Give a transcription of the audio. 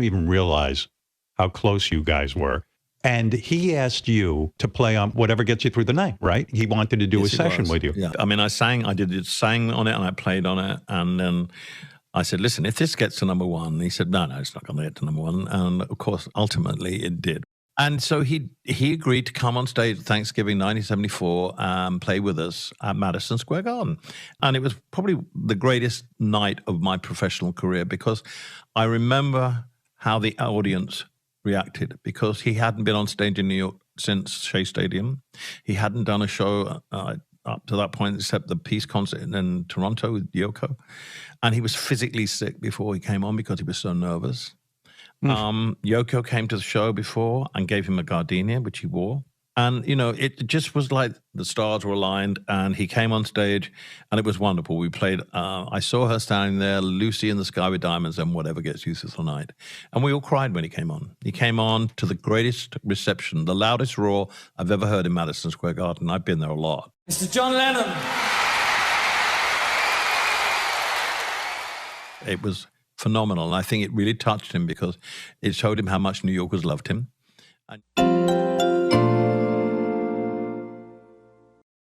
didn't even realize how close you guys were. And he asked you to play on Whatever Gets You Through the Night, right? He wanted to do a session with you. Yeah. I mean, I sang on it and I played on it. And then I said, listen, if this gets to number one, he said, no, it's not going to get to number one. And of course, ultimately it did. And so he agreed to come on stage Thanksgiving 1974 and play with us at Madison Square Garden. And it was probably the greatest night of my professional career because I remember how the audience reacted because he hadn't been on stage in New York since Shea Stadium. He hadn't done a show up to that point except the Peace concert in Toronto with Yoko. And he was physically sick before he came on because he was so nervous. Yoko came to the show before and gave him a gardenia, which he wore. And, it just was like the stars were aligned and he came on stage and it was wonderful. We played, I saw her standing there, Lucy in the Sky with Diamonds and Whatever Gets You Through the Night. And we all cried when he came on. He came on to the greatest reception, the loudest roar I've ever heard in Madison Square Garden. I've been there a lot. Mr. John Lennon. It was phenomenal. And I think it really touched him because it showed him how much New Yorkers loved him. And